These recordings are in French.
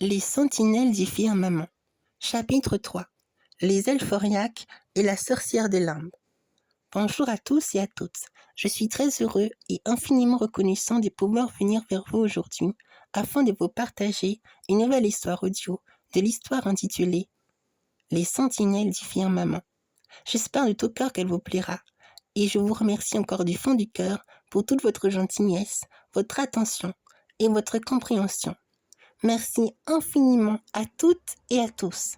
Les sentinelles du firmament. Chapitre 3. Les Elphoriaques et la sorcière des limbes. Bonjour à tous et à toutes. Je suis très heureux et infiniment reconnaissant de pouvoir venir vers vous aujourd'hui afin de vous partager une nouvelle histoire audio de l'histoire intitulée Les sentinelles du firmament. J'espère de tout cœur qu'elle vous plaira et je vous remercie encore du fond du cœur pour toute votre gentillesse, votre attention et votre compréhension. Merci infiniment à toutes et à tous.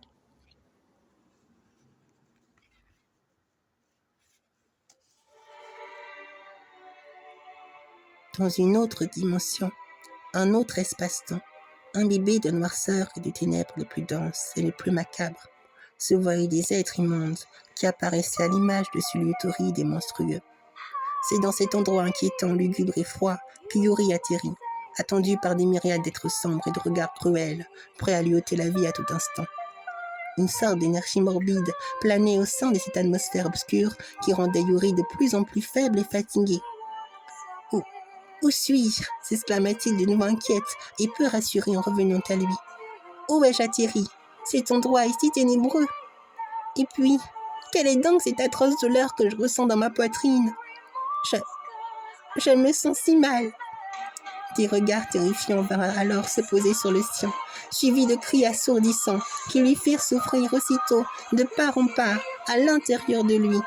Dans une autre dimension, un autre espace-temps, imbibé de noirceur et de ténèbres les plus denses et les plus macabres, se voyaient des êtres immondes qui apparaissaient à l'image de celui torride et monstrueux. C'est dans cet endroit inquiétant, lugubre et froid que Yuri atterrit, attendu par des myriades d'êtres sombres et de regards cruels, prêts à lui ôter la vie à tout instant. Une sorte d'énergie morbide planait au sein de cette atmosphère obscure qui rendait Yuri de plus en plus faible et fatigué. « Où suis-je » s'exclama-t-il de nouveau inquiète et peu rassuré en revenant à lui. « Où ai-je atterri ? Cet endroit est si ténébreux. Et puis, quelle est donc cette atroce douleur que je ressens dans ma poitrine ? Je me sens si mal. » Des regards terrifiants vinrent alors se poser sur le sien, suivis de cris assourdissants qui lui firent souffrir aussitôt de part en part à l'intérieur de lui.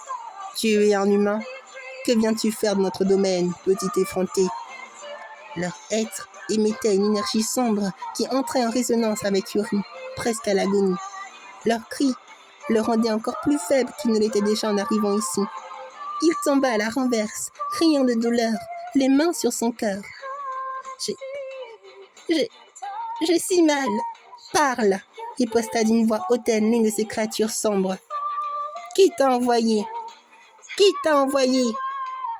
« Tu es un humain ? Que viens-tu faire de notre domaine, petit effronté ?» Leur être émettait une énergie sombre qui entrait en résonance avec Yuri, presque à l'agonie. Leurs cris le rendaient encore plus faible qu'il ne l'était déjà en arrivant ici. Il tomba à la renverse, criant de douleur, les mains sur son cœur. J'ai si mal. Parle, riposta d'une voix hautaine l'une de ces créatures sombres. Qui t'a envoyé ?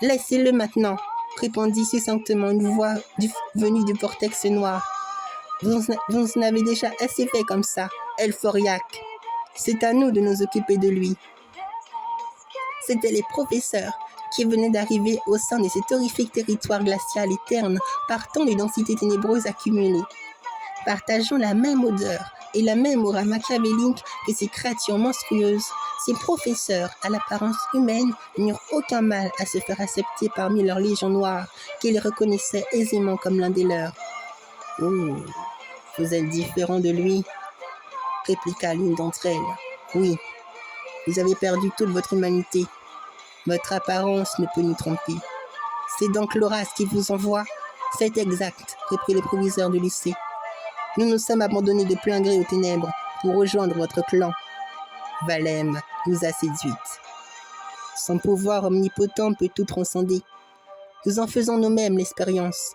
Laissez-le maintenant, répondit succinctement une voix venue du vortex noir. Vous en avez déjà assez fait comme ça, Elphoriaque. C'est à nous de nous occuper de lui. C'étaient les professeurs qui venaient d'arriver au sein de cet horrifique territoire glacial et terne par tant de densités ténébreuses accumulées, partageant la même odeur et la même aura machiavélique que ces créatures monstrueuses. Ces professeurs, à l'apparence humaine, n'eurent aucun mal à se faire accepter parmi leur légion noire, qui les reconnaissait aisément comme l'un des leurs. « Oh, vous êtes différent de lui » répliqua l'une d'entre elles. « Oui, vous avez perdu toute votre humanité. Votre apparence ne peut nous tromper. C'est donc l'Horace qui vous envoie ? C'est exact, reprit le proviseur du lycée. Nous nous sommes abandonnés de plein gré aux ténèbres pour rejoindre votre clan. Valem nous a séduites. Son pouvoir omnipotent peut tout transcender. Nous en faisons nous-mêmes l'expérience.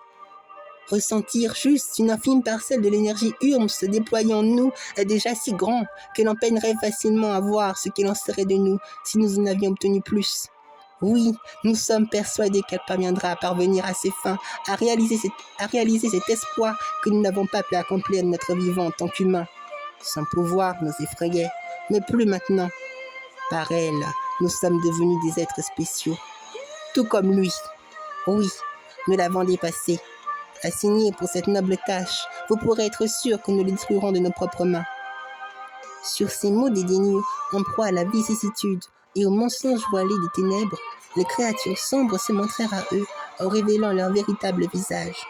Ressentir juste une infime parcelle de l'énergie urme se déployant en nous est déjà si grand que l'on peinerait facilement à voir ce qu'il en serait de nous si nous en avions obtenu plus. Oui, nous sommes persuadés qu'elle parviendra à parvenir à ses fins, à réaliser cet espoir que nous n'avons pas pu accomplir de notre vivant en tant qu'humains. Son pouvoir nous effrayait, mais plus maintenant. Par elle, nous sommes devenus des êtres spéciaux, tout comme lui. Oui, nous l'avons dépassé. Assigné pour cette noble tâche, vous pourrez être sûr que nous le détruirons de nos propres mains. Sur ces mots dédaigneux, en proie à la vicissitude et aux mensonges voilés des ténèbres, les créatures sombres se montrèrent à eux en révélant leur véritable visage.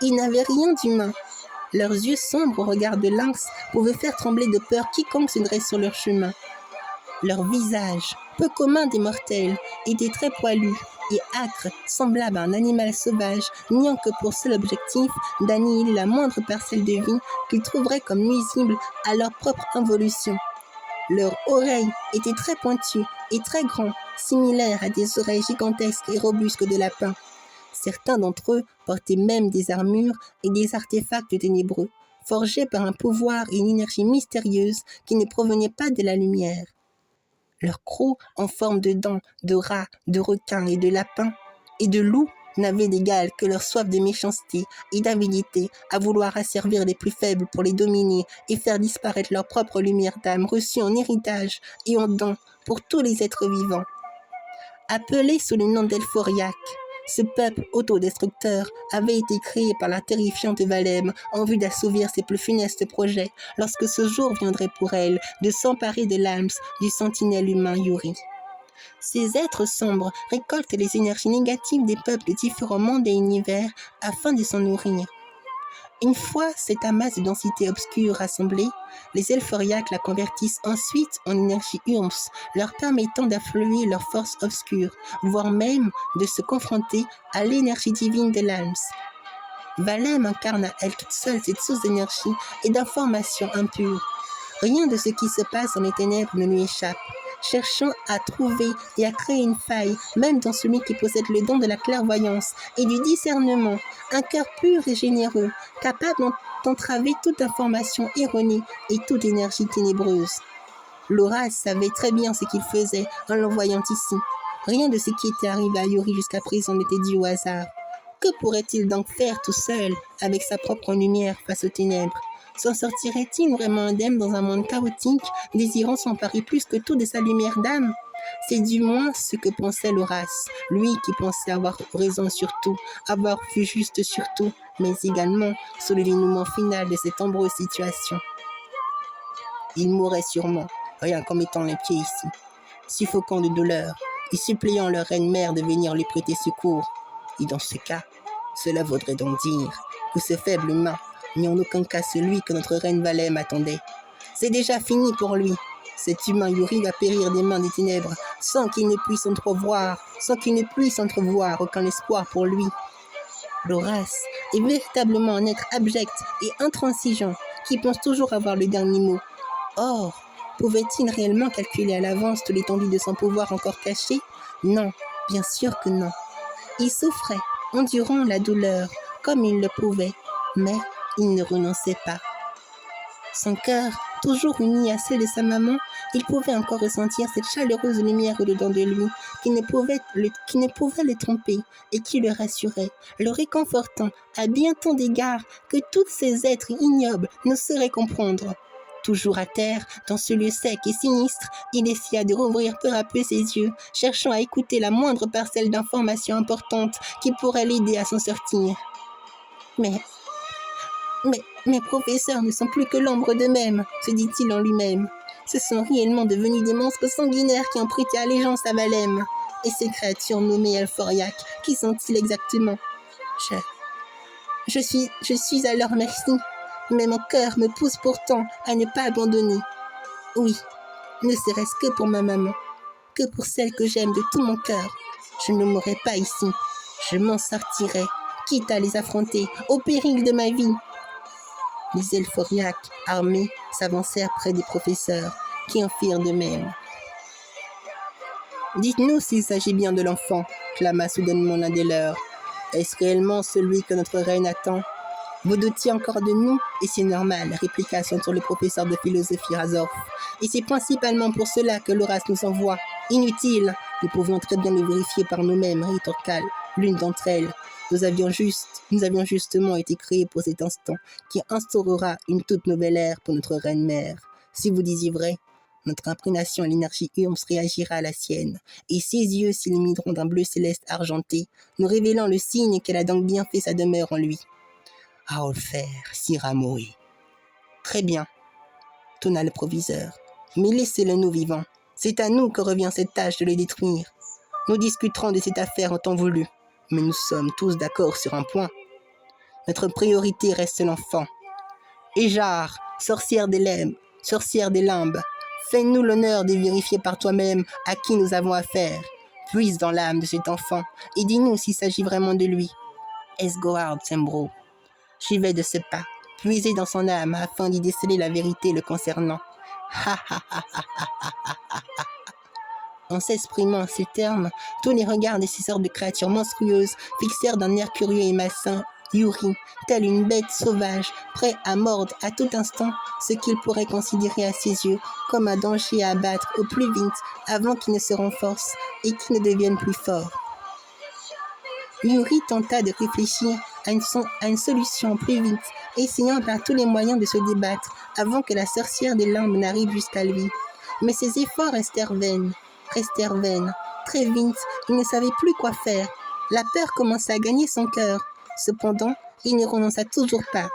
Ils n'avaient rien d'humain. Leurs yeux sombres au regard de lynx pouvaient faire trembler de peur quiconque se dresse sur leur chemin. Leur visage, peu commun des mortels, était très poilu et âcre, semblable à un animal sauvage, n'ayant que pour seul objectif d'annihiler la moindre parcelle de vie qu'ils trouveraient comme nuisible à leur propre involution. Leurs oreilles étaient très pointues et très grandes, similaires à des oreilles gigantesques et robustes de lapins. Certains d'entre eux portaient même des armures et des artefacts ténébreux, forgés par un pouvoir et une énergie mystérieuse qui ne provenaient pas de la lumière. Leurs crocs en forme de dents, de rats, de requins et de lapins et de loups n'avaient d'égal que leur soif de méchanceté et d'avidité à vouloir asservir les plus faibles pour les dominer et faire disparaître leur propre lumière d'âme reçue en héritage et en don pour tous les êtres vivants. Appelés sous le nom d'Elphoriaques, Ce peuple autodestructeur avait été créé par la terrifiante Valem en vue d'assouvir ses plus funestes projets lorsque ce jour viendrait pour elle de s'emparer de l'âme du sentinelle humain Yuri. Ces êtres sombres récoltent les énergies négatives des peuples de différents mondes et univers afin de s'en nourrir. Une fois cette amas de densité obscure rassemblée, les Elforiaques la convertissent ensuite en énergie Urms, leur permettant d'affluer leurs forces obscures, voire même de se confronter à l'énergie divine de l'Alms. Valem incarne à elle toute seule cette source d'énergie et d'informations impures. Rien de ce qui se passe dans les ténèbres ne lui échappe. Cherchant à trouver et à créer une faille, même dans celui qui possède le don de la clairvoyance et du discernement, un cœur pur et généreux, capable d'entraver toute information erronée et toute énergie ténébreuse. Loras savait très bien ce qu'il faisait en l'envoyant ici. Rien de ce qui était arrivé à Yuri jusqu'à présent n'était dû au hasard. Que pourrait-il donc faire tout seul, avec sa propre lumière face aux ténèbres? S'en sortirait-il vraiment indemne dans un monde chaotique, désirant s'emparer plus que tout de sa lumière d'âme? C'est du moins ce que pensait Loras, lui qui pensait avoir raison sur tout, avoir vu juste sur tout, mais également sur le dénouement final de cette ombreuse situation. Il mourrait sûrement, rien qu'en mettant les pieds ici, suffocant de douleur et suppliant leur reine-mère de venir lui prêter secours. Et dans ce cas, cela vaudrait donc dire que ce faible humain n'est en aucun cas celui que notre reine Valem attendait. C'est déjà fini pour lui. Cet humain Yuri va périr des mains des ténèbres sans qu'il ne puisse entrevoir aucun espoir pour lui. Loras est véritablement un être abject et intransigeant qui pense toujours avoir le dernier mot. Or, pouvait-il réellement calculer à l'avance toute l'étendue de son pouvoir encore caché? Non, bien sûr que non. Il souffrait, endurant la douleur, comme il le pouvait, mais il ne renonçait pas. Son cœur, toujours uni à celle de sa maman, il pouvait encore ressentir cette chaleureuse lumière au-dedans de lui qui ne pouvait le tromper et qui le rassurait, le réconfortant à bien tant d'égards que tous ces êtres ignobles ne sauraient comprendre. Toujours à terre, dans ce lieu sec et sinistre, il essaya de rouvrir peu à peu ses yeux, cherchant à écouter la moindre parcelle d'informations importantes qui pourraient l'aider à s'en sortir. Mais mes professeurs ne sont plus que l'ombre d'eux-mêmes, se dit-il en lui-même. Ce sont réellement devenus des monstres sanguinaires qui ont prêté allégeance à Valem. Et ces créatures nommées Elforiaques, qui sont-ils exactement? Je suis à leur merci, mais mon cœur me pousse pourtant à ne pas abandonner. Oui, ne serait-ce que pour ma maman, que pour celle que j'aime de tout mon cœur. Je ne mourrai pas ici, je m'en sortirai, quitte à les affronter, au péril de ma vie. Les Elforiaques, armés, s'avancèrent près des professeurs, qui en firent de même. « Dites-nous s'il s'agit bien de l'enfant, » clama soudainement l'un des leurs. « Est-ce réellement celui que notre reine attend? Vous doutiez encore de nous, et c'est normal, » répliqua son tour le professeur de philosophie Razorf. « Et c'est principalement pour cela que Loras nous envoie. Inutile, nous pouvions très bien le vérifier par nous-mêmes, rétorqua l'une d'entre elles. Nous avions justement été créés pour cet instant qui instaurera une toute nouvelle ère pour notre reine-mère. Si vous disiez vrai, notre imprégnation à l'énergie Urms réagira à la sienne, et ses yeux s'illumiteront d'un bleu céleste argenté, nous révélant le signe qu'elle a donc bien fait sa demeure en lui. « Aolfer, Siramoé. »« Très bien, » tonna le proviseur, « mais laissez-le nous vivants. C'est à nous que revient cette tâche de les détruire. Nous discuterons de cette affaire en temps voulu. Mais nous sommes tous d'accord sur un point. Notre priorité reste l'enfant. Éjar, sorcière des limbes, fais-nous l'honneur de vérifier par toi-même à qui nous avons affaire. Puise dans l'âme de cet enfant et dis-nous s'il s'agit vraiment de lui. Esgoard Sembro. J'y vais de ce pas, puiser dans son âme afin d'y déceler la vérité le concernant. Ha ha ha ha ha ha ha ha. En s'exprimant ces termes, tous les regards de ces sortes de créatures monstrueuses fixèrent d'un air curieux et malsain Yuri, telle une bête sauvage, prêt à mordre à tout instant ce qu'il pourrait considérer à ses yeux comme un danger à abattre au plus vite avant qu'il ne se renforce et qu'il ne devienne plus fort. Yuri tenta de réfléchir à une solution plus vite, essayant par tous les moyens de se débattre avant que la sorcière des limbes n'arrive jusqu'à lui. Mais ses efforts restèrent vains. Très vite, il ne savait plus quoi faire. La peur commença à gagner son cœur. Cependant, il n'y renonça toujours pas.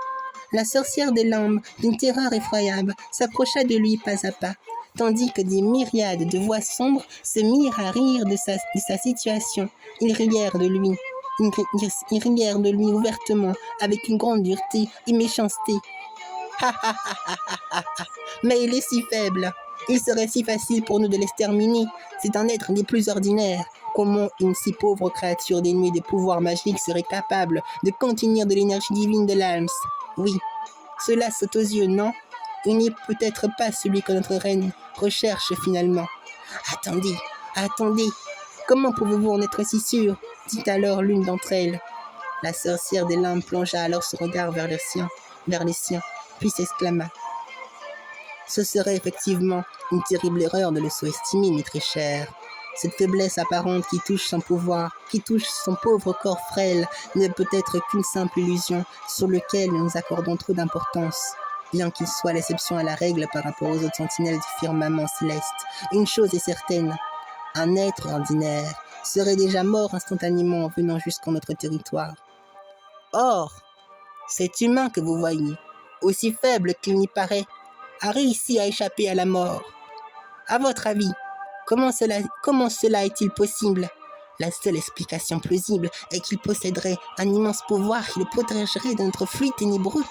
La sorcière des limbes, d'une terreur effroyable, s'approcha de lui pas à pas, tandis que des myriades de voix sombres se mirent à rire de sa situation. Ils rièrent de lui. Ils rièrent de lui ouvertement, avec une grande dureté et méchanceté. Ha ha ha ha ha ha. Mais il est si faible. Il serait si facile pour nous de l'exterminer. C'est un être des plus ordinaires. Comment une si pauvre créature dénuée de pouvoirs magiques serait capable de contenir de l'énergie divine de l'Alms? Oui, cela saute aux yeux, non? Il n'est peut-être pas celui que notre reine recherche finalement. Attendez, attendez. Comment pouvez-vous en être si sûr? Dit alors l'une d'entre elles. La sorcière des limbes plongea alors son regard vers les siens, puis s'exclama. Ce serait effectivement une terrible erreur de le sous-estimer, mes très chers. Cette faiblesse apparente qui touche son pouvoir, qui touche son pauvre corps frêle, ne peut être qu'une simple illusion sur laquelle nous accordons trop d'importance. Bien qu'il soit l'exception à la règle par rapport aux autres sentinelles du firmament céleste, une chose est certaine, un être ordinaire serait déjà mort instantanément en venant jusqu'en notre territoire. Or, cet humain que vous voyez, aussi faible qu'il n'y paraît, a réussi à échapper à la mort. À votre avis, comment cela est-il possible? La seule explication plausible est qu'il posséderait un immense pouvoir qui le protégerait de notre fluide ténébreux.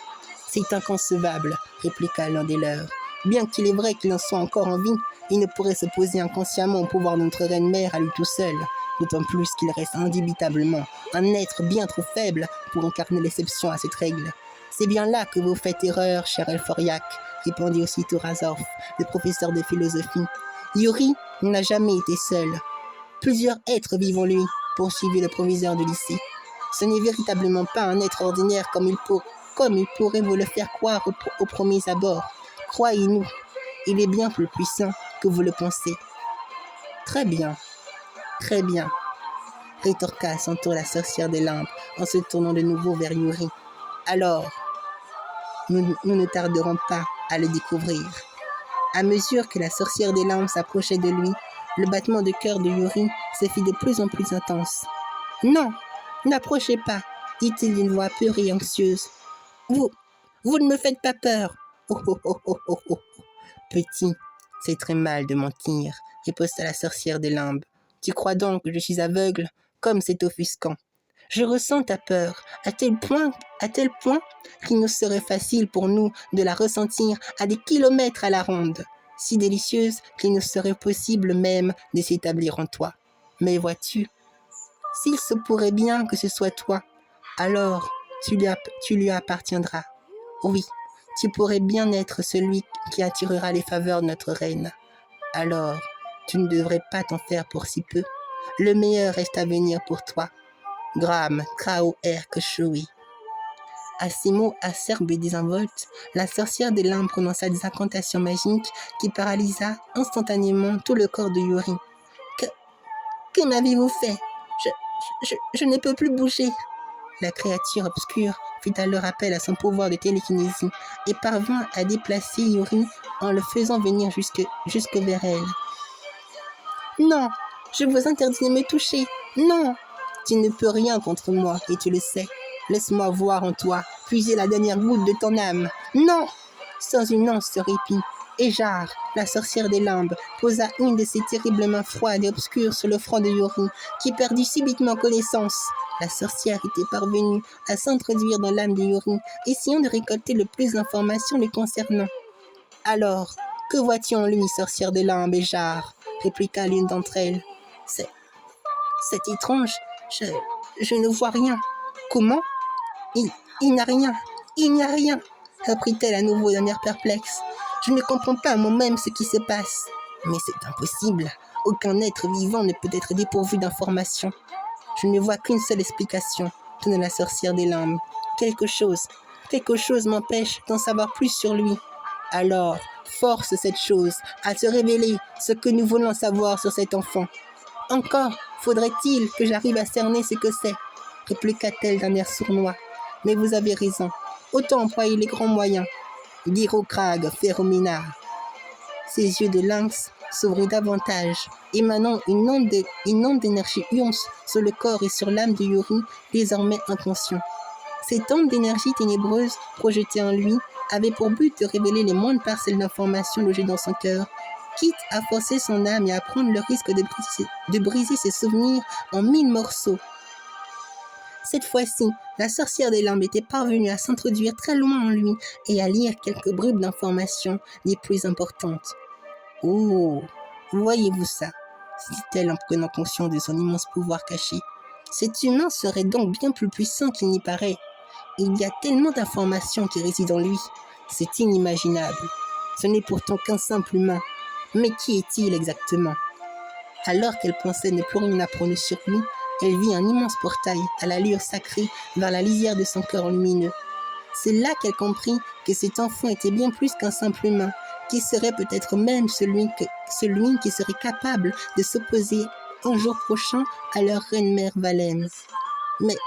C'est inconcevable, répliqua l'un des leurs. Bien qu'il est vrai qu'il en soit encore en vie, il ne pourrait s'opposer inconsciemment au pouvoir de notre reine-mère à lui tout seul, d'autant plus qu'il reste indubitablement un être bien trop faible pour incarner l'exception à cette règle. C'est bien là que vous faites erreur, cher Elphoriac, répondit aussitôt Razorf, le professeur de philosophie. Yuri n'a jamais été seul. Plusieurs êtres vivent en lui, poursuivit le proviseur du lycée. Ce n'est véritablement pas un être ordinaire comme il pourrait vous le faire croire au premier abord. Croyez-nous, il est bien plus puissant que vous le pensez. Très bien, rétorqua à son tour la sorcière des limbes en se tournant de nouveau vers Yuri. Alors, nous ne tarderons pas à le découvrir. À mesure que la sorcière des limbes s'approchait de lui, le battement de cœur de Yuri se fit de plus en plus intense. « Non, n'approchez pas, dit-il d'une voix apeurée et anxieuse. Vous ne me faites pas peur. Oh, oh, oh, oh, oh, oh. Petit, c'est très mal de mentir, riposta la sorcière des limbes. Tu crois donc que je suis aveugle, comme c'est offusquant. Je ressens ta peur, à tel point qu'il nous serait facile pour nous de la ressentir à des kilomètres à la ronde, si délicieuse qu'il nous serait possible même de s'établir en toi. Mais vois-tu, s'il se pourrait bien que ce soit toi, alors tu lui appartiendras. Oui, tu pourrais bien être celui qui attirera les faveurs de notre reine. Alors, tu ne devrais pas t'en faire pour si peu. Le meilleur reste à venir pour toi. Gram, Krao, Keshui. À ces mots acerbes et désinvoltes, la sorcière des limbes prononça des incantations magiques qui paralysa instantanément tout le corps de Yuri. Que m'avez-vous fait? Je ne peux plus bouger. La créature obscure fit alors appel à son pouvoir de télékinésie et parvint à déplacer Yuri en le faisant venir jusque vers elle. Non, je vous interdis de me toucher. Non, tu ne peux rien contre moi et tu le sais. Laisse-moi voir en toi, puiser la dernière goutte de ton âme. Non! Sans une once de répit, Ejar, la sorcière des limbes, posa une de ses terribles mains froides et obscures sur le front de Yuri, qui perdit subitement connaissance. La sorcière était parvenue à s'introduire dans l'âme de Yuri, essayant de récolter le plus d'informations le concernant. « Alors, que vois-tu en lui, sorcière des limbes, Ejar ?» répliqua l'une d'entre elles. « C'est étrange, je ne vois rien. »« Comment ? Il n'y a rien, reprit-elle à nouveau d'un air perplexe. Je ne comprends pas moi-même ce qui se passe. Mais c'est impossible. Aucun être vivant ne peut être dépourvu d'informations. Je ne vois qu'une seule explication, tonna la sorcière des limbes. Quelque chose m'empêche d'en savoir plus sur lui. Alors, force cette chose à se révéler ce que nous voulons savoir sur cet enfant. Encore faudrait-il que j'arrive à cerner ce que c'est, répliqua-t-elle d'un air sournois. Mais vous avez raison, autant employer les grands moyens. L'Hirocrag Ferromina. Ses yeux de lynx s'ouvrit davantage, émanant une onde d'énergie huance sur le corps et sur l'âme de Yuri, désormais inconscient. Cette onde d'énergie ténébreuse projetée en lui avait pour but de révéler les moindres parcelles d'informations logées dans son cœur, quitte à forcer son âme et à prendre le risque de briser ses souvenirs en 1000 morceaux. Cette fois-ci, la sorcière des limbes était parvenue à s'introduire très loin en lui et à lire quelques bribes d'informations les plus importantes. « Oh, voyez-vous ça ?» dit-elle en prenant conscience de son immense pouvoir caché. « Cet humain serait donc bien plus puissant qu'il n'y paraît. Il y a tellement d'informations qui résident en lui. C'est inimaginable. Ce n'est pourtant qu'un simple humain. Mais qui est-il exactement ?» Alors qu'elle pensait ne plus rien apprendre sur lui, elle vit un immense portail à l'allure sacrée vers la lisière de son cœur lumineux. C'est là qu'elle comprit que cet enfant était bien plus qu'un simple humain, qui serait peut-être même celui qui serait capable de s'opposer un jour prochain à leur reine-mère Valem. Mais,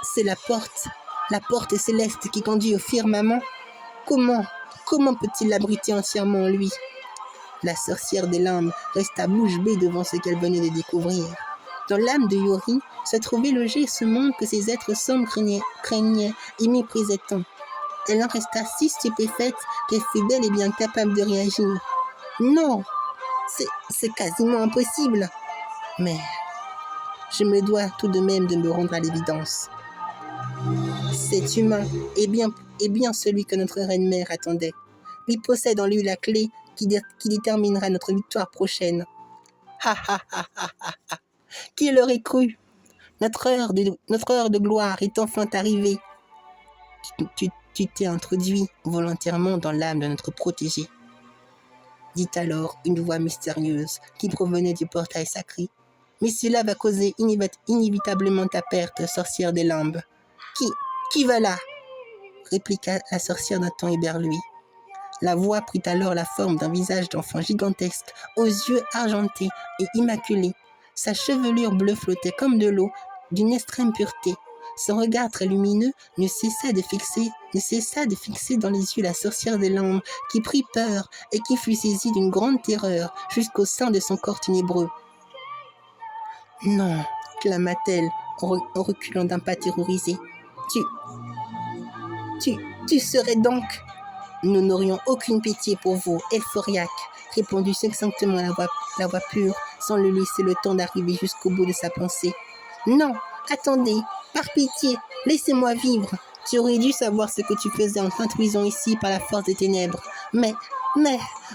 c'est la porte céleste qui conduit au firmament. Comment peut-il l'abriter entièrement en lui ? La sorcière des limbes resta bouche bée devant ce qu'elle venait de découvrir. Dans l'âme de Yuri se trouvait logé ce monde que ces êtres sombres craignaient et méprisaient tant. Elle en resta si stupéfaite qu'elle fut bel et bien capable de réagir. Non, c'est quasiment impossible. Mais je me dois tout de même de me rendre à l'évidence. Cet humain est bien celui que notre reine-mère attendait. Il possède en lui la clé qui déterminera notre victoire prochaine. Ha ha ha ha ha ha. Qui l'aurait cru ? Notre heure de gloire est enfin arrivée. Tu t'es introduit volontairement dans l'âme de notre protégé, dit alors une voix mystérieuse qui provenait du portail sacré. Mais cela va causer inévitablement ta perte, sorcière des limbes. Qui va là ? Répliqua la sorcière d'un ton éberlué. La voix prit alors la forme d'un visage d'enfant gigantesque, aux yeux argentés et immaculés. Sa chevelure bleue flottait comme de l'eau, d'une extrême pureté. Son regard très lumineux ne cessa de fixer dans les yeux la sorcière des limbes, qui prit peur et qui fut saisie d'une grande terreur jusqu'au sein de son corps ténébreux. « Non !» clama-t-elle en reculant d'un pas terrorisé. Tu serais donc... Nous n'aurions aucune pitié pour vous, Elphoriac, répondit succinctement la voix pure, sans lui laisser le temps d'arriver jusqu'au bout de sa pensée. Non, attendez, par pitié, laissez-moi vivre. Tu aurais dû savoir ce que tu faisais en t'introduisant ici par la force des ténèbres. Mais,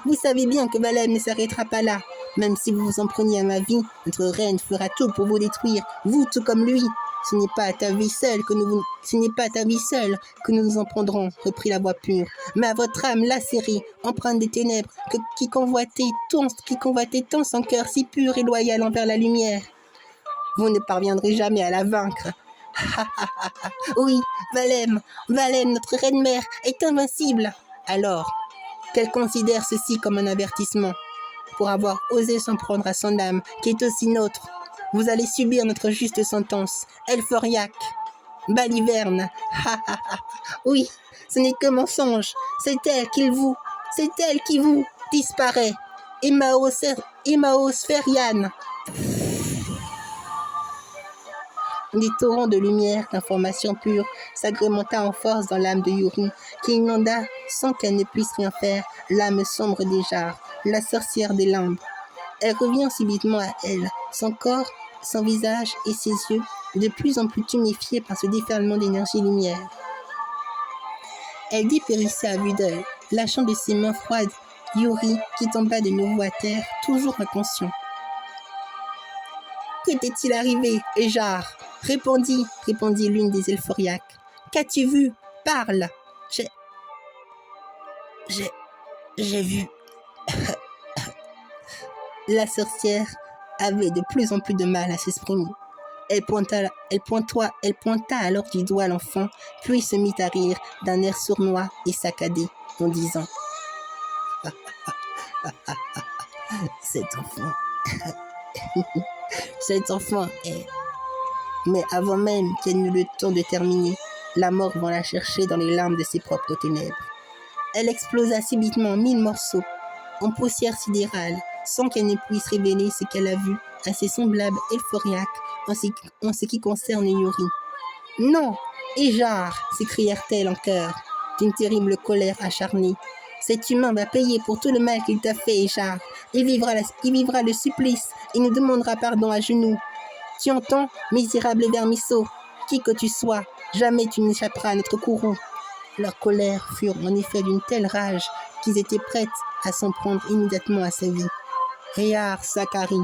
vous savez bien que Valem ne s'arrêtera pas là. Même si vous vous en preniez à ma vie, notre reine fera tout pour vous détruire, vous tout comme lui. Ce n'est pas à ta vie seule que nous nous en prendrons, reprit la voix pure, mais à votre âme lacérée, empreinte des ténèbres, qui convoitait tant son cœur si pur et loyal envers la lumière. Vous ne parviendrez jamais à la vaincre. Oui, Valem, notre reine-mère, est invincible. Alors, qu'elle considère ceci comme un avertissement, pour avoir osé s'en prendre à son âme, qui est aussi nôtre. Vous allez subir notre juste sentence. Elphoriac, Baliverne, oui, ce n'est que mensonge. C'est elle qui vous disparaît. Emmaos Ferian. Des torrents de lumière, d'informations pures, s'agrémenta en force dans l'âme de Yuri, qui inonda, sans qu'elle ne puisse rien faire, l'âme sombre des jarres, la sorcière des limbes. Elle revient subitement à elle, son corps, son visage et ses yeux, de plus en plus tuméfiés par ce déferlement d'énergie-lumière. Elle dépérissait à vue d'œil, lâchant de ses mains froides Yuri, qui tomba de nouveau à terre, toujours inconscient. « Que t'est-il arrivé, Ejar ?» répondit l'une des Elphoriacs. « Qu'as-tu vu ? Parle !»« J'ai vu... » La sorcière avait de plus en plus de mal à s'exprimer. Elle pointa alors du doigt l'enfant, puis se mit à rire d'un air sournois et saccadé, en disant « Cet enfant est... » Mais avant même qu'elle n'eût le temps de terminer, la mort vint la chercher dans les larmes de ses propres ténèbres. Elle explosa subitement en 1000 morceaux. en poussière sidérale, sans qu'elle ne puisse révéler ce qu'elle a vu à ses semblables euphoriaques en ce qui concerne Yuri. Non, Éjar, s'écrièrent-elles en chœur, d'une terrible colère acharnée. Cet humain va payer pour tout le mal qu'il t'a fait, Éjar. Il vivra le supplice et nous demandera pardon à genoux. Tu entends, misérable vermisseau, qui que tu sois, jamais tu n'échapperas à notre courroux. Leur colère fut en effet d'une telle rage qu'ils étaient prêts à s'en prendre immédiatement à sa vie. Réar Sakari,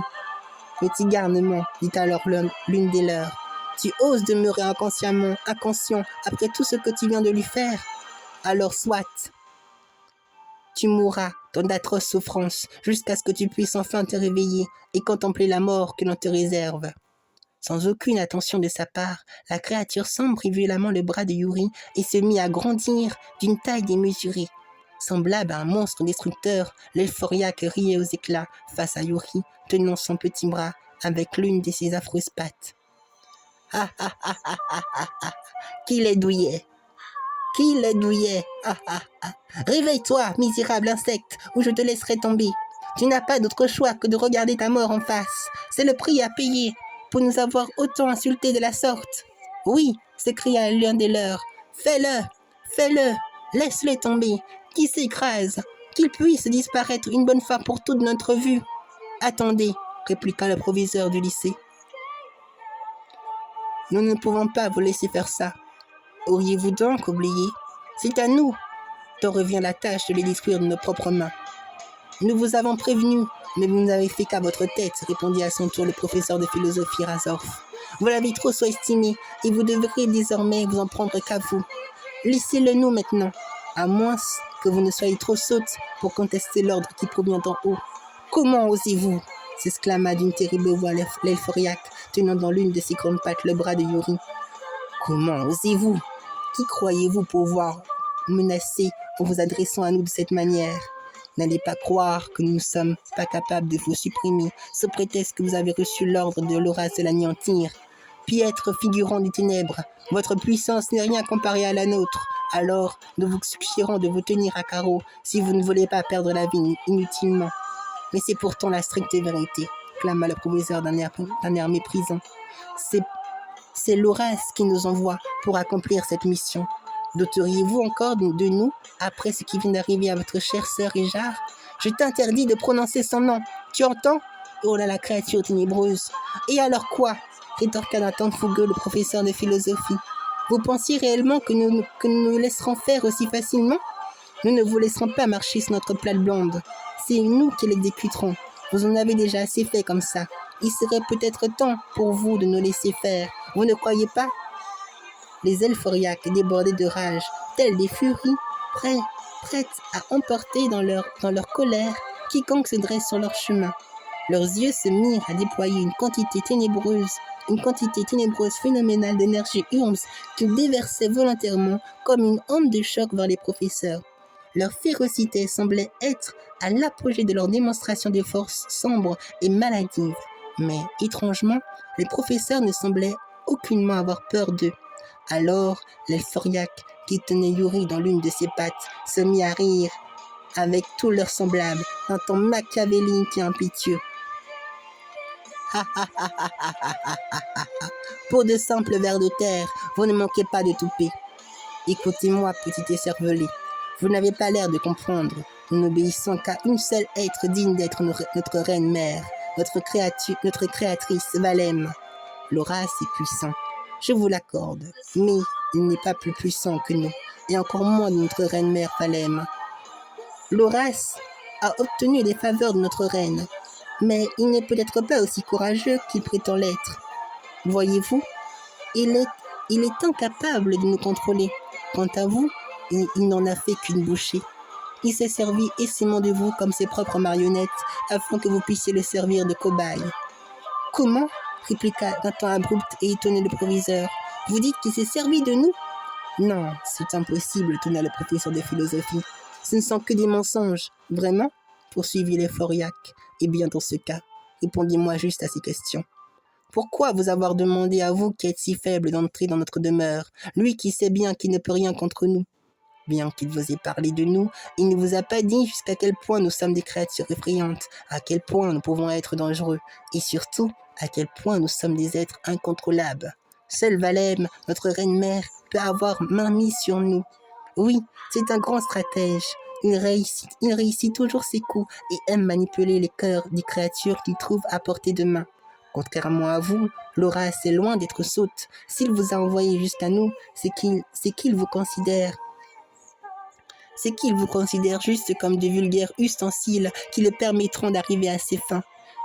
petit garnement, dit alors l'une des leurs. Tu oses demeurer inconscient après tout ce que tu viens de lui faire? Alors soit, tu mourras dans d'atroces souffrances jusqu'à ce que tu puisses enfin te réveiller et contempler la mort que l'on te réserve. Sans aucune attention de sa part, la créature sombre prit violemment le bras de Yuri et se mit à grandir d'une taille démesurée. Semblable à un monstre destructeur, l'Euphoriaque riait aux éclats face à Yuri, tenant son petit bras avec l'une de ses affreuses pattes. Ah ah ah ah ah ah ah. Qui les douillait? Qui les douillait? Ah ah ah. Réveille-toi, misérable insecte, ou je te laisserai tomber. Tu n'as pas d'autre choix que de regarder ta mort en face. C'est le prix à payer pour nous avoir autant insultés de la sorte. Oui, s'écria l'un des leurs. Fais-le, fais-le, laisse-le tomber, qu'il s'écrase, qu'il puisse disparaître une bonne fois pour toute notre vue. Attendez, répliqua le proviseur du lycée. Nous ne pouvons pas vous laisser faire ça. Auriez-vous donc oublié? C'est à nous dont revient la tâche de les détruire de nos propres mains. Nous vous avons prévenu, mais vous n'avez fait qu'à votre tête, répondit à son tour le professeur de philosophie Razorf. Vous l'avez trop sous-estimé et vous devrez désormais vous en prendre qu'à vous. Laissez-le nous maintenant, à moins que vous ne soyez trop sotte pour contester l'ordre qui provient d'en haut. Comment osez-vous? S'exclama d'une terrible voix l'Euphoriaque, tenant dans l'une de ses grandes pattes le bras de Yuri. Comment osez-vous? Qui croyez-vous pouvoir menacer en vous adressant à nous de cette manière? N'allez pas croire que nous ne sommes pas capables de vous supprimer, sous prétexte que vous avez reçu l'ordre de l'Horace de l'anéantir. Piètre figurant des ténèbres, votre puissance n'est rien comparée à la nôtre. Alors, nous vous suggérons de vous tenir à carreau si vous ne voulez pas perdre la vie inutilement. Mais c'est pourtant la stricte vérité, clama le proviseur d'un air méprisant. C'est l'Horace qui nous envoie pour accomplir cette mission. Douteriez-vous encore de nous après ce qui vient d'arriver à votre chère sœur Éjar? Je t'interdis de prononcer son nom. Tu entends? Oh là la créature ténébreuse. Et alors quoi? Rétorqua d'un ton fougueux le professeur de philosophie. Vous pensiez réellement que nous laisserons faire aussi facilement? Nous ne vous laisserons pas marcher sur notre plate blonde. C'est nous qui l'exécuterons. Vous en avez déjà assez fait comme ça. Il serait peut-être temps pour vous de nous laisser faire. Vous ne croyez pas? Les Euphoriaques débordaient de rage, tels des furies, prêtes à emporter dans leur colère quiconque se dresse sur leur chemin. Leurs yeux se mirent à déployer une quantité ténébreuse phénoménale d'énergie urme qu'ils déversaient volontairement comme une onde de choc vers les professeurs. Leur férocité semblait être à l'apogée de leur démonstration de force sombre et maladive. Mais, étrangement, les professeurs ne semblaient aucunement avoir peur d'eux. Alors, l'Euphoriaque, qui tenait Yuri dans l'une de ses pattes, se mit à rire avec tous leurs semblables, d'un ton machiavélique et impétueux. Pour de simples vers de terre, vous ne manquez pas de toupet. Écoutez-moi, petit écervelé. Vous n'avez pas l'air de comprendre. Nous n'obéissons qu'à une seule être digne d'être notre reine-mère, notre créatrice, Valem. L'Horace est puissant, je vous l'accorde, mais il n'est pas plus puissant que nous, et encore moins de notre reine-mère Valem. L'Horace a obtenu les faveurs de notre reine, mais il n'est peut-être pas aussi courageux qu'il prétend l'être. Voyez-vous, il est incapable de nous contrôler. Quant à vous, il n'en a fait qu'une bouchée. Il s'est servi aisément de vous comme ses propres marionnettes afin que vous puissiez le servir de cobaye. Comment? Répliqua d'un ton abrupt et étonné le proviseur. Vous dites qu'il s'est servi de nous? Non, c'est impossible, tonna le professeur de philosophie. Ce ne sont que des mensonges. Vraiment? Poursuivit l'Euphoriaque. Eh bien, dans ce cas, répondez-moi juste à ces questions. Pourquoi vous avoir demandé à vous qui êtes si faible d'entrer dans notre demeure, lui qui sait bien qu'il ne peut rien contre nous? Bien qu'il vous ait parlé de nous, il ne vous a pas dit jusqu'à quel point nous sommes des créatures effrayantes, à quel point nous pouvons être dangereux, et surtout, à quel point nous sommes des êtres incontrôlables. Seule Valem, notre reine-mère, peut avoir main mise sur nous. Oui, c'est un grand stratège. Il réussit toujours ses coups et aime manipuler les cœurs des créatures qu'il trouve à portée de main. Contrairement à vous, l'Horace est loin d'être sotte. S'il vous a envoyé jusqu'à nous, c'est qu'il vous considère juste comme de vulgaires ustensiles qui le permettront d'arriver à ses fins.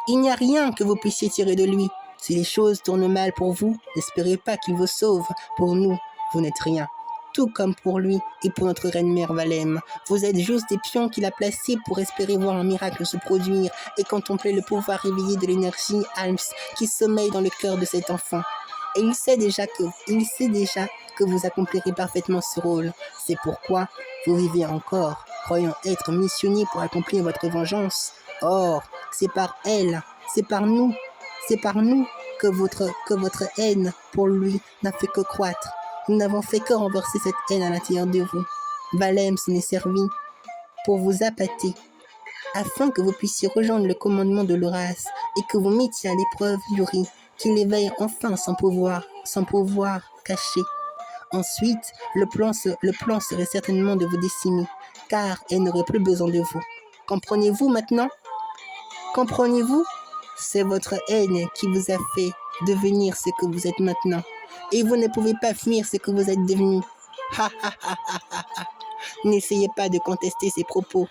Il n'y a rien que vous puissiez tirer de lui. Si les choses tournent mal pour vous, n'espérez pas qu'il vous sauve. Pour nous, vous n'êtes rien. Tout comme pour lui et pour notre reine-mère Valem. Vous êtes juste des pions qu'il a placés pour espérer voir un miracle se produire et contempler le pouvoir réveillé de l'énergie Alms qui sommeille dans le cœur de cet enfant. Et il sait déjà que vous accomplirez parfaitement ce rôle. C'est pourquoi vous vivez encore, croyant être missionné pour accomplir votre vengeance. Or, c'est par nous que votre haine pour lui n'a fait que croître. Nous n'avons fait que renverser cette haine à l'intérieur de vous. Valem s'en est servi pour vous appâter, afin que vous puissiez rejoindre le commandement de l'Horace et que vous mettiez à l'épreuve Yuri, qu'il éveille enfin son pouvoir caché. Ensuite, le plan serait certainement de vous décimer, car elle n'aurait plus besoin de vous. Comprenez-vous maintenant? Comprenez-vous? C'est votre haine qui vous a fait devenir ce que vous êtes maintenant. Et vous ne pouvez pas fuir ce que vous êtes devenu. Ha ha ha ha ha ha. N'essayez pas de contester ces propos.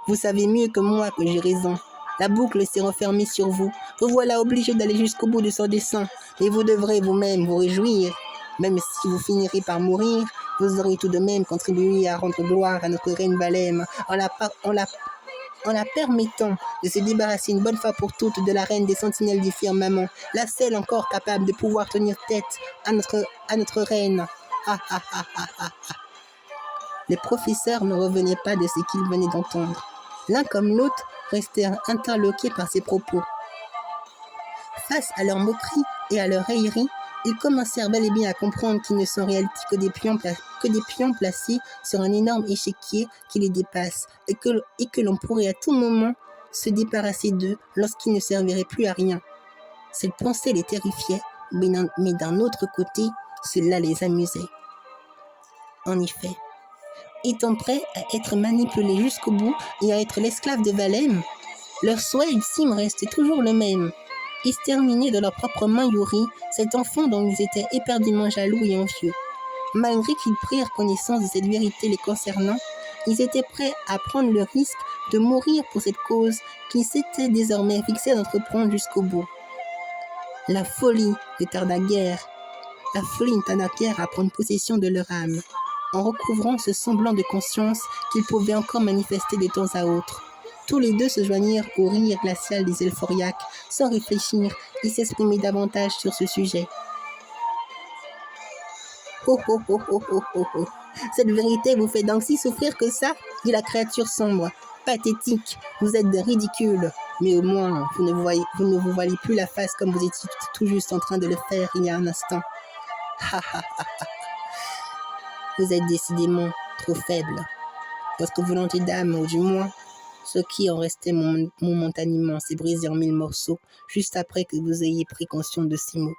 Vous savez mieux que moi que j'ai raison. La boucle s'est refermée sur vous. Vous voilà obligé d'aller jusqu'au bout de son dessein. Et vous devrez vous-même vous réjouir. Même si vous finirez par mourir, vous aurez tout de même contribué à rendre gloire à notre reine Valem en la permettant de se débarrasser une bonne fois pour toutes de la reine des sentinelles du firmament, la seule encore capable de pouvoir tenir tête à notre reine. Ah, ah, ah, ah, ah, ah. Les professeurs ne revenaient pas de ce qu'ils venaient d'entendre. L'un comme l'autre restèrent interloqués par ces propos. Face à leurs moqueries et à leurs railleries, ils commencèrent bel et bien à comprendre qu'ils ne sont en réalité que des pions placés sur un énorme échiquier qui les dépasse et que l'on pourrait à tout moment se débarrasser d'eux lorsqu'ils ne serviraient plus à rien. Cette pensée les terrifiait, mais d'un autre côté, cela les amusait. En effet, étant prêts à être manipulés jusqu'au bout et à être l'esclave de Valem, leur souhait ultime restait toujours le même. Exterminer de leurs propres mains Yuri, cet enfant dont ils étaient éperdument jaloux et envieux. Malgré qu'ils prirent connaissance de cette vérité les concernant, ils étaient prêts à prendre le risque de mourir pour cette cause qu'ils s'étaient désormais fixés d'entreprendre jusqu'au bout. La folie ne tarda guère à prendre possession de leur âme, en recouvrant ce semblant de conscience qu'ils pouvaient encore manifester de temps à autre. Tous les deux se joignirent au rire glacial des Elphoriaques, sans réfléchir et s'exprimer davantage sur ce sujet. Oh oh oh oh oh oh oh. Cette vérité vous fait donc si souffrir que ça, dit la créature sombre. Pathétique, vous êtes des ridicules. Mais au moins, vous ne vous voyez plus la face comme vous étiez tout juste en train de le faire il y a un instant. Ha ha ha ha. Vous êtes décidément trop faible. Votre volonté d'âme, ou du moins, ce qui en restait momentanément s'est brisé en 1000 morceaux, juste après que vous ayez pris conscience de ces mots.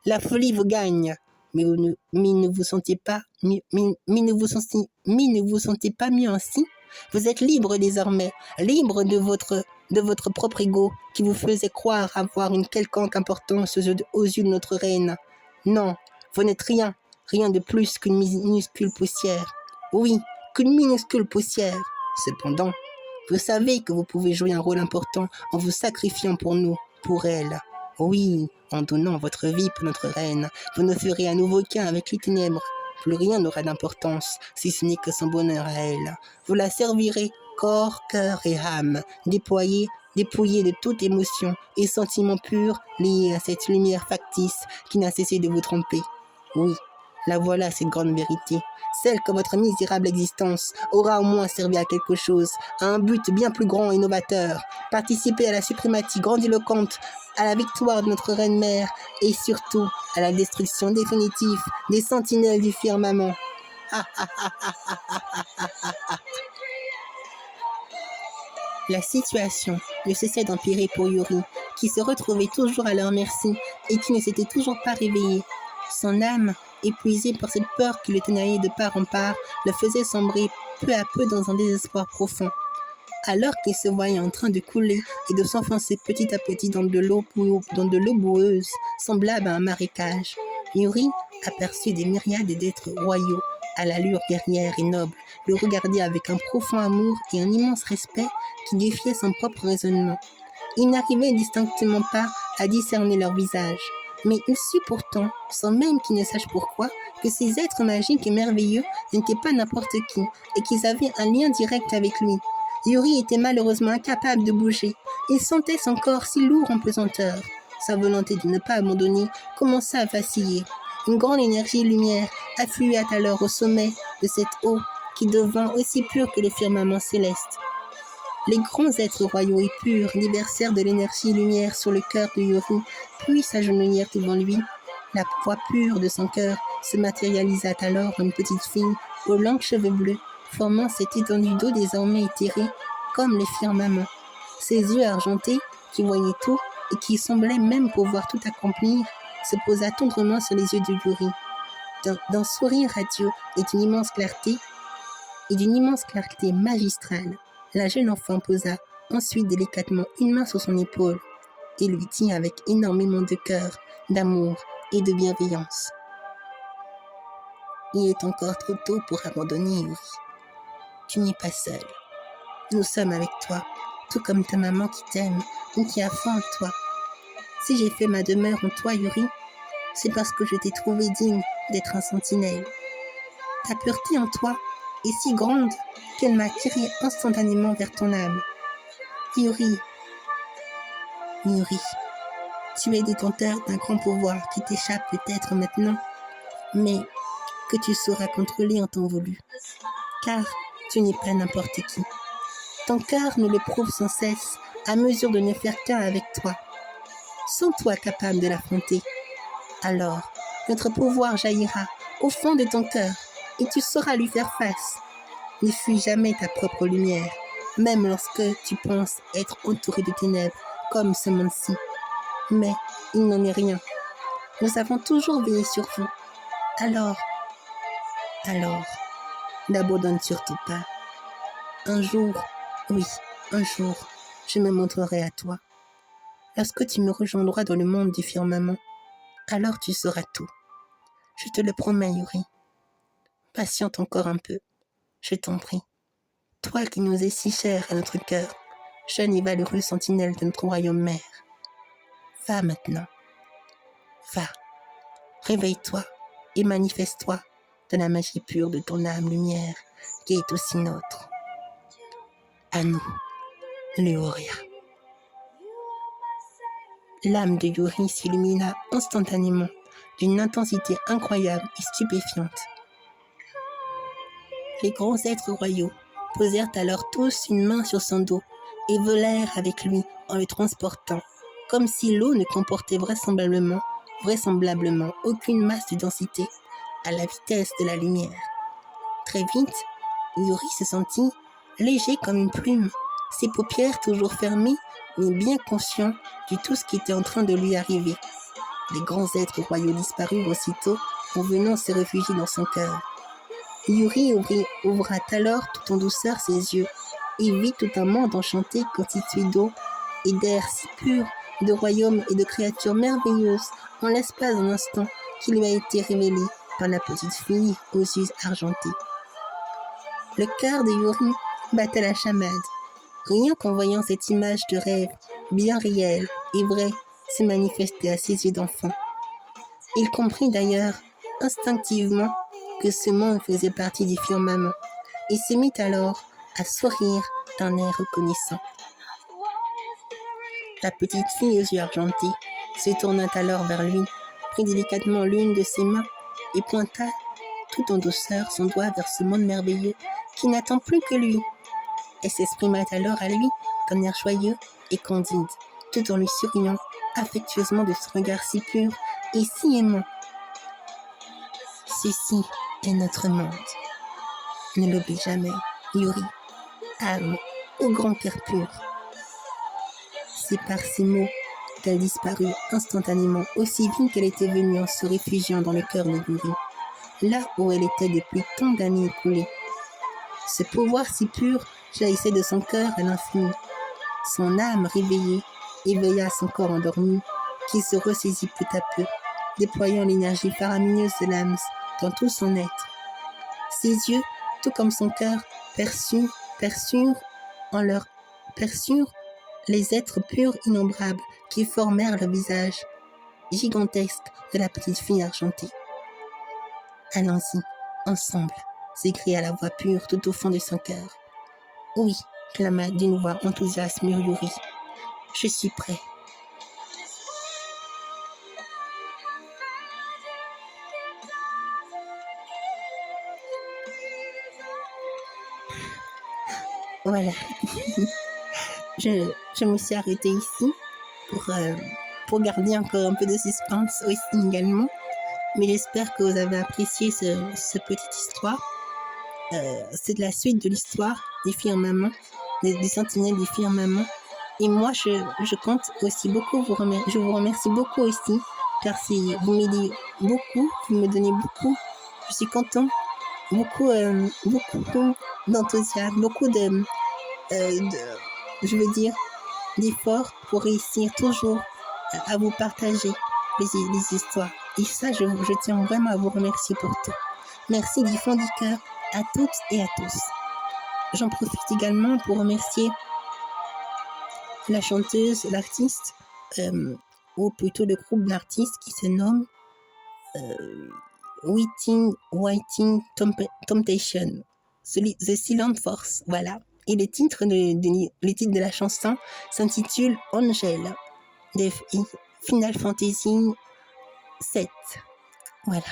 La folie vous gagne, mais ne vous sentez pas mieux ainsi. Vous êtes libre désormais, libre de votre propre ego qui vous faisait croire avoir une quelconque importance aux yeux de notre reine. Non, vous n'êtes rien de plus qu'une minuscule poussière. Oui, qu'une minuscule poussière. Cependant, vous savez que vous pouvez jouer un rôle important en vous sacrifiant pour nous, pour elle. Oui, en donnant votre vie pour notre reine, vous ne ferez à nouveau qu'un avec les ténèbres. Plus rien n'aura d'importance, si ce n'est que son bonheur à elle. Vous la servirez, corps, cœur et âme, dépouillée de toute émotion et sentiment pur liés à cette lumière factice qui n'a cessé de vous tromper. Oui, la voilà cette grande vérité, celle que votre misérable existence aura au moins servi à quelque chose, à un but bien plus grand et novateur, participer à la suprématie grandiloquente, à la victoire de notre reine-mère et surtout à la destruction définitive des sentinelles du firmament. La situation ne cessait d'empirer pour Yuri, qui se retrouvait toujours à leur merci et qui ne s'était toujours pas réveillé. Son âme, épuisée par cette peur qui le tenaillait de part en part, le faisait sombrer peu à peu dans un désespoir profond. Alors qu'il se voyait en train de couler et de s'enfoncer petit à petit dans de l'eau boueuse, semblable à un marécage, Yuri aperçut des myriades d'êtres royaux, à l'allure guerrière et noble, le regarder avec un profond amour et un immense respect qui défiait son propre raisonnement. Il n'arrivait distinctement pas à discerner leur visage, mais il sut pourtant, sans même qu'il ne sache pourquoi, que ces êtres magiques et merveilleux n'étaient pas n'importe qui et qu'ils avaient un lien direct avec lui. Yuri était malheureusement incapable de bouger. Il sentait son corps si lourd en pesanteur. Sa volonté de ne pas abandonner commença à vaciller. Une grande énergie lumière affluait alors au sommet de cette eau qui devint aussi pure que le firmament céleste. Les grands êtres royaux et purs déversèrent de l'énergie lumière sur le cœur de Yuri, puis s'agenouillèrent devant lui. La voix pure de son cœur se matérialisa alors en une petite fille aux longs cheveux bleus, formant cette étendue d'eau désormais éthérée comme le firmament. Ses yeux argentés, qui voyaient tout et qui semblaient même pouvoir tout accomplir, se posa tendrement sur les yeux de Yuri. D'un sourire radieux et d'une immense clarté magistrale, la jeune enfant posa ensuite délicatement une main sur son épaule et lui dit avec énormément de cœur, d'amour et de bienveillance: Il est encore trop tôt pour abandonner, Yuri. Tu n'es pas seul. Nous sommes avec toi, tout comme ta maman qui t'aime et qui a foi en toi. Si j'ai fait ma demeure en toi, Yuri, c'est parce que je t'ai trouvé digne d'être un sentinelle. Ta pureté en toi est si grande qu'elle m'a tiré instantanément vers ton âme. Yuri, tu es détenteur d'un grand pouvoir qui t'échappe peut-être maintenant, mais que tu sauras contrôler en temps voulu, car tu n'es pas n'importe qui. Ton cœur nous le prouve sans cesse à mesure de ne faire qu'un avec toi. Sens-toi capable de l'affronter. Alors, notre pouvoir jaillira au fond de ton cœur et tu sauras lui faire face. Ne fuis jamais ta propre lumière, même lorsque tu penses être entouré de ténèbres comme ce monde-ci. Mais il n'en est rien. Nous avons toujours veillé sur vous. Alors, n'abandonne surtout pas. Un jour, je me montrerai à toi. Lorsque tu me rejoindras dans le monde du firmament, alors tu sauras tout. Je te le promets, Yuri. Patiente encore un peu, je t'en prie. Toi qui nous es si cher à notre cœur, jeune et valeureux sentinelle de notre royaume mère. Va maintenant. Va. Réveille-toi et manifeste-toi de la magie pure de ton âme lumière qui est aussi nôtre. À nous, Leoria. L'âme de Yuri s'illumina instantanément d'une intensité incroyable et stupéfiante. Les grands êtres royaux posèrent alors tous une main sur son dos et volèrent avec lui en le transportant, comme si l'eau ne comportait vraisemblablement aucune masse de densité, à la vitesse de la lumière. Très vite, Yuri se sentit léger comme une plume, ses paupières toujours fermées, mais bien conscient de tout ce qui était en train de lui arriver. Les grands êtres royaux disparurent aussitôt en venant se réfugier dans son cœur. Yuri ouvra alors tout en douceur ses yeux et vit tout un monde enchanté constitué d'eau et d'air si pur, de royaumes et de créatures merveilleuses en l'espace d'un instant qui lui a été révélé par la petite fille aux yeux argentés. Le cœur de Yuri battait la chamade. Rien qu'en voyant cette image de rêve, bien réelle et vraie, se manifester à ses yeux d'enfant. Il comprit d'ailleurs instinctivement que ce monde faisait partie du firmament et se mit alors à sourire d'un air reconnaissant. La petite fille aux yeux argentés se tourna alors vers lui, prit délicatement l'une de ses mains et pointa tout en douceur son doigt vers ce monde merveilleux qui n'attend plus que lui. Elle s'exprima alors à lui d'un air joyeux et candide, tout en lui souriant affectueusement de son regard si pur et si aimant. Ceci et notre monde. Ne l'oublie jamais, Yuri, âme au grand cœur pur. C'est par ces mots qu'elle disparut instantanément, aussi vite qu'elle était venue en se réfugiant dans le cœur de Yuri, là où elle était depuis tant d'années écoulées. Ce pouvoir si pur jaillissait de son cœur à l'infini. Son âme réveillée éveilla son corps endormi, qui se ressaisit peu à peu, déployant l'énergie faramineuse de l'âme dans tout son être. Ses yeux, tout comme son cœur, perçurent les êtres purs innombrables qui formèrent le visage gigantesque de la petite fille argentée. Allons-y, ensemble, s'écria la voix pure tout au fond de son cœur. Oui, clama d'une voix enthousiaste Yuri. Je suis prêt. Voilà. je me suis arrêtée ici pour garder encore un peu de suspense aussi également. Mais j'espère que vous avez apprécié cette petite histoire. C'est de la suite de l'histoire des firmaments, des sentinelles des firmaments. Et moi, je compte aussi beaucoup je vous remercie beaucoup aussi, car vous m'aidez beaucoup, vous me donnez beaucoup. Je suis content, beaucoup d'enthousiasme, beaucoup d'efforts pour réussir toujours à vous partager les histoires. Et ça, je tiens vraiment à vous remercier pour tout. Merci du fond du cœur à toutes et à tous. J'en profite également pour remercier la chanteuse, l'artiste, ou plutôt le groupe d'artistes qui se nomme Waiting Temptation, The Silent Force, voilà. Et le titre de la chanson s'intitule Angel de Final Fantasy 7. Voilà.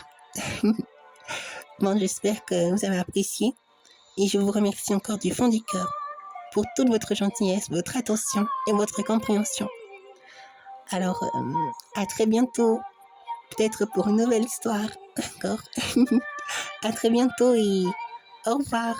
Bon, j'espère que vous avez apprécié et je vous remercie encore du fond du cœur pour toute votre gentillesse, votre attention et votre compréhension. Alors, à très bientôt, peut-être pour une nouvelle histoire. D'accord. À très bientôt et au revoir.